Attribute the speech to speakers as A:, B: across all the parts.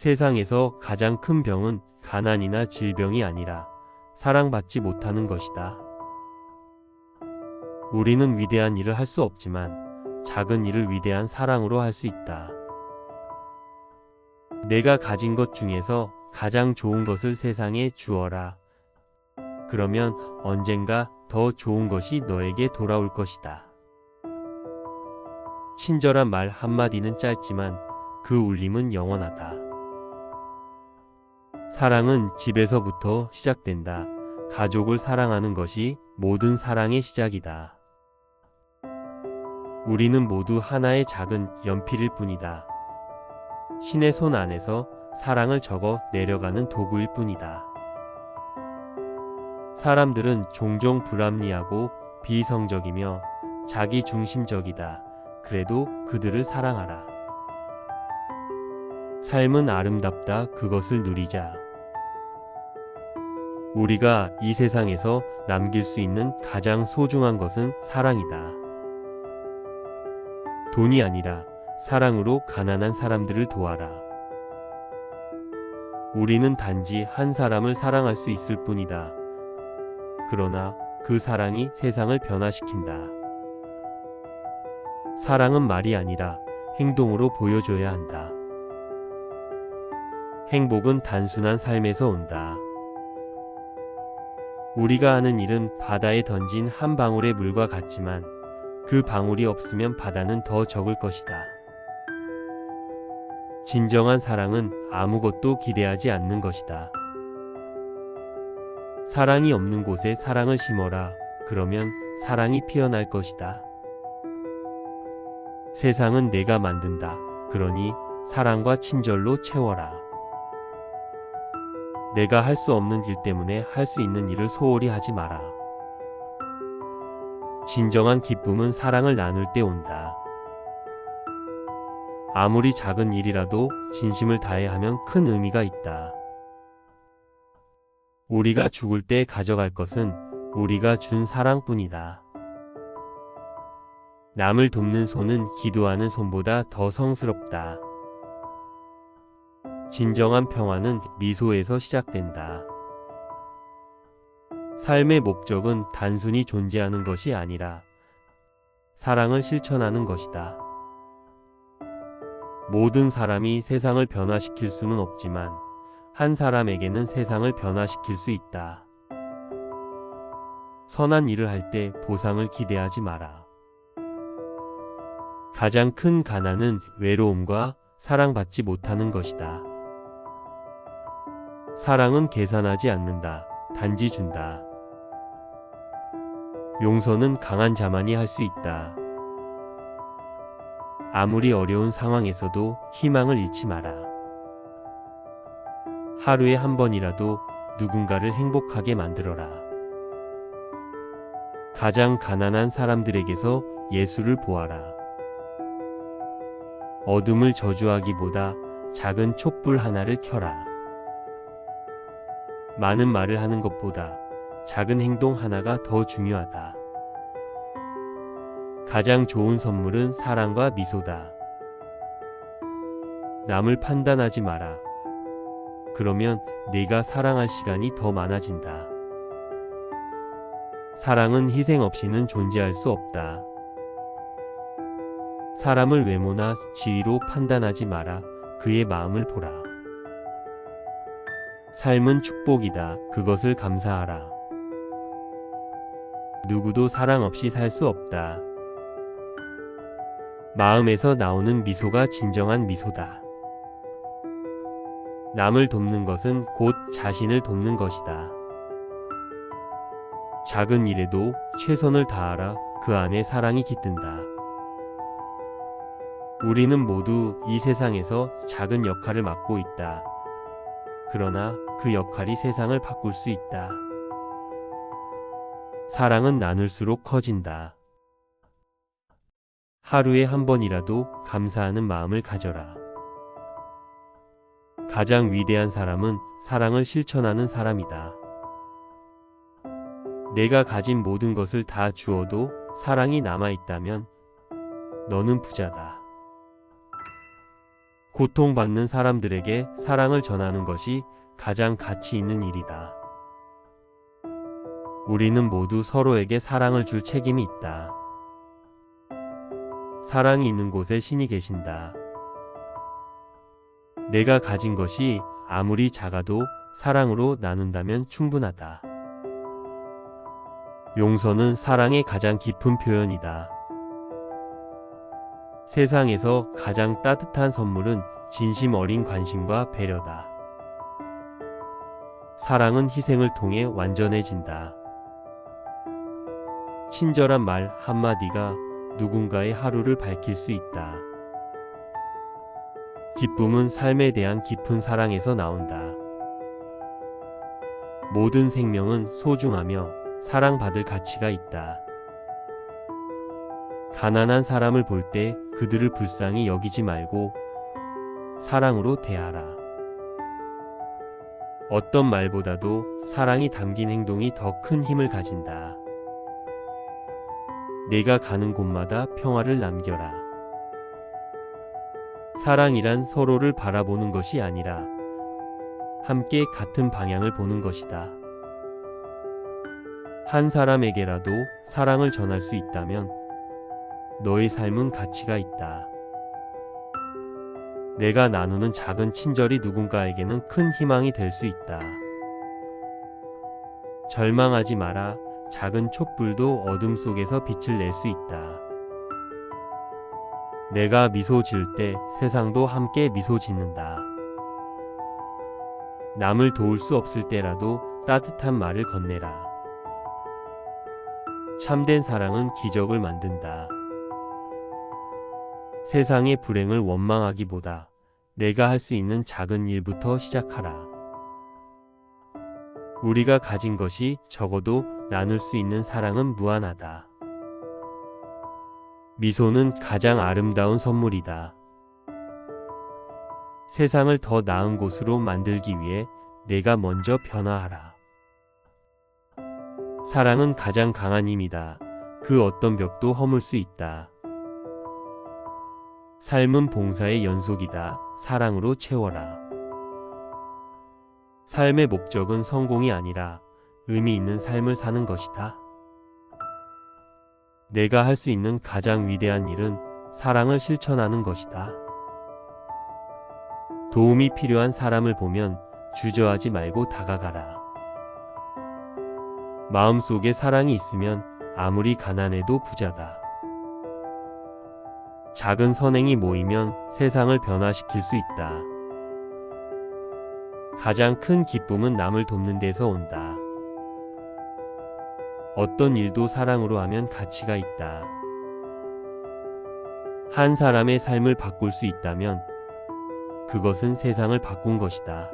A: 세상에서 가장 큰 병은 가난이나 질병이 아니라 사랑받지 못하는 것이다. 우리는 위대한 일을 할 수 없지만 작은 일을 위대한 사랑으로 할 수 있다. 내가 가진 것 중에서 가장 좋은 것을 세상에 주어라. 그러면 언젠가 더 좋은 것이 너에게 돌아올 것이다. 친절한 말 한마디는 짧지만 그 울림은 영원하다. 사랑은 집에서부터 시작된다. 가족을 사랑하는 것이 모든 사랑의 시작이다. 우리는 모두 하나의 작은 연필일 뿐이다. 신의 손 안에서 사랑을 적어 내려가는 도구일 뿐이다. 사람들은 종종 불합리하고 비이성적이며 자기중심적이다. 그래도 그들을 사랑하라. 삶은 아름답다. 그것을 누리자. 우리가 이 세상에서 남길 수 있는 가장 소중한 것은 사랑이다. 돈이 아니라 사랑으로 가난한 사람들을 도와라. 우리는 단지 한 사람을 사랑할 수 있을 뿐이다. 그러나 그 사랑이 세상을 변화시킨다. 사랑은 말이 아니라 행동으로 보여줘야 한다. 행복은 단순한 삶에서 온다. 우리가 하는 일은 바다에 던진 한 방울의 물과 같지만 그 방울이 없으면 바다는 더 적을 것이다. 진정한 사랑은 아무것도 기대하지 않는 것이다. 사랑이 없는 곳에 사랑을 심어라. 그러면 사랑이 피어날 것이다. 세상은 내가 만든다. 그러니 사랑과 친절로 채워라. 내가 할 수 없는 일 때문에 할 수 있는 일을 소홀히 하지 마라. 진정한 기쁨은 사랑을 나눌 때 온다. 아무리 작은 일이라도 진심을 다해 하면 큰 의미가 있다. 우리가 죽을 때 가져갈 것은 우리가 준 사랑뿐이다. 남을 돕는 손은 기도하는 손보다 더 성스럽다. 진정한 평화는 미소에서 시작된다. 삶의 목적은 단순히 존재하는 것이 아니라 사랑을 실천하는 것이다. 모든 사람이 세상을 변화시킬 수는 없지만 한 사람에게는 세상을 변화시킬 수 있다. 선한 일을 할 때 보상을 기대하지 마라. 가장 큰 가난은 외로움과 사랑받지 못하는 것이다. 사랑은 계산하지 않는다. 단지 준다. 용서는 강한 자만이 할 수 있다. 아무리 어려운 상황에서도 희망을 잃지 마라. 하루에 한 번이라도 누군가를 행복하게 만들어라. 가장 가난한 사람들에게서 예수를 보아라. 어둠을 저주하기보다 작은 촛불 하나를 켜라. 많은 말을 하는 것보다 작은 행동 하나가 더 중요하다. 가장 좋은 선물은 사랑과 미소다. 남을 판단하지 마라. 그러면 네가 사랑할 시간이 더 많아진다. 사랑은 희생 없이는 존재할 수 없다. 사람을 외모나 지위로 판단하지 마라. 그의 마음을 보라. 삶은 축복이다. 그것을 감사하라. 누구도 사랑 없이 살 수 없다. 마음에서 나오는 미소가 진정한 미소다. 남을 돕는 것은 곧 자신을 돕는 것이다. 작은 일에도 최선을 다하라. 그 안에 사랑이 깃든다. 우리는 모두 이 세상에서 작은 역할을 맡고 있다. 그러나 그 역할이 세상을 바꿀 수 있다. 사랑은 나눌수록 커진다. 하루에 한 번이라도 감사하는 마음을 가져라. 가장 위대한 사람은 사랑을 실천하는 사람이다. 내가 가진 모든 것을 다 주어도 사랑이 남아있다면 너는 부자다. 고통받는 사람들에게 사랑을 전하는 것이 가장 가치 있는 일이다. 우리는 모두 서로에게 사랑을 줄 책임이 있다. 사랑이 있는 곳에 신이 계신다. 내가 가진 것이 아무리 작아도 사랑으로 나눈다면 충분하다. 용서는 사랑의 가장 깊은 표현이다. 세상에서 가장 따뜻한 선물은 진심 어린 관심과 배려다. 사랑은 희생을 통해 완전해진다. 친절한 말 한마디가 누군가의 하루를 밝힐 수 있다. 기쁨은 삶에 대한 깊은 사랑에서 나온다. 모든 생명은 소중하며 사랑받을 가치가 있다. 가난한 사람을 볼 때 그들을 불쌍히 여기지 말고 사랑으로 대하라. 어떤 말보다도 사랑이 담긴 행동이 더 큰 힘을 가진다. 내가 가는 곳마다 평화를 남겨라. 사랑이란 서로를 바라보는 것이 아니라 함께 같은 방향을 보는 것이다. 한 사람에게라도 사랑을 전할 수 있다면 너의 삶은 가치가 있다. 내가 나누는 작은 친절이 누군가에게는 큰 희망이 될 수 있다. 절망하지 마라. 작은 촛불도 어둠 속에서 빛을 낼 수 있다. 내가 미소 지을 때 세상도 함께 미소 짓는다. 남을 도울 수 없을 때라도 따뜻한 말을 건네라. 참된 사랑은 기적을 만든다. 세상의 불행을 원망하기보다 내가 할 수 있는 작은 일부터 시작하라. 우리가 가진 것이 적어도 나눌 수 있는 사랑은 무한하다. 미소는 가장 아름다운 선물이다. 세상을 더 나은 곳으로 만들기 위해 내가 먼저 변화하라. 사랑은 가장 강한 힘이다. 그 어떤 벽도 허물 수 있다. 삶은 봉사의 연속이다. 사랑으로 채워라. 삶의 목적은 성공이 아니라 의미 있는 삶을 사는 것이다. 내가 할 수 있는 가장 위대한 일은 사랑을 실천하는 것이다. 도움이 필요한 사람을 보면 주저하지 말고 다가가라. 마음속에 사랑이 있으면 아무리 가난해도 부자다. 작은 선행이 모이면 세상을 변화시킬 수 있다. 가장 큰 기쁨은 남을 돕는 데서 온다. 어떤 일도 사랑으로 하면 가치가 있다. 한 사람의 삶을 바꿀 수 있다면 그것은 세상을 바꾼 것이다.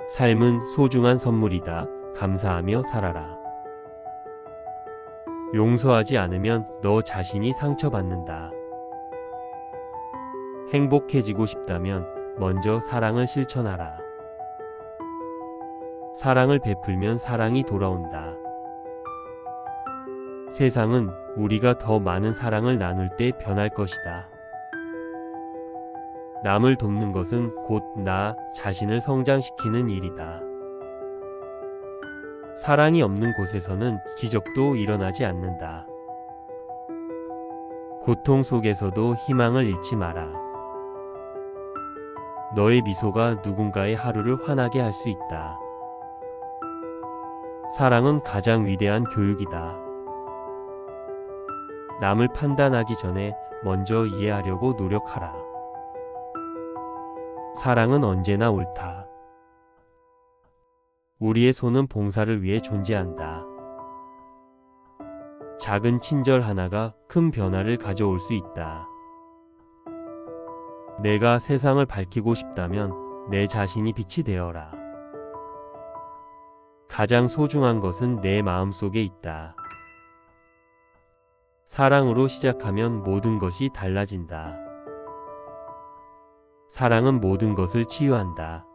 A: 삶은 소중한 선물이다. 감사하며 살아라. 용서하지 않으면 너 자신이 상처받는다. 행복해지고 싶다면 먼저 사랑을 실천하라. 사랑을 베풀면 사랑이 돌아온다. 세상은 우리가 더 많은 사랑을 나눌 때 변할 것이다. 남을 돕는 것은 곧 나 자신을 성장시키는 일이다. 사랑이 없는 곳에서는 기적도 일어나지 않는다. 고통 속에서도 희망을 잃지 마라. 너의 미소가 누군가의 하루를 환하게 할 수 있다. 사랑은 가장 위대한 교육이다. 남을 판단하기 전에 먼저 이해하려고 노력하라. 사랑은 언제나 옳다. 우리의 손은 봉사를 위해 존재한다. 작은 친절 하나가 큰 변화를 가져올 수 있다. 내가 세상을 밝히고 싶다면 내 자신이 빛이 되어라. 가장 소중한 것은 내 마음 속에 있다. 사랑으로 시작하면 모든 것이 달라진다. 사랑은 모든 것을 치유한다.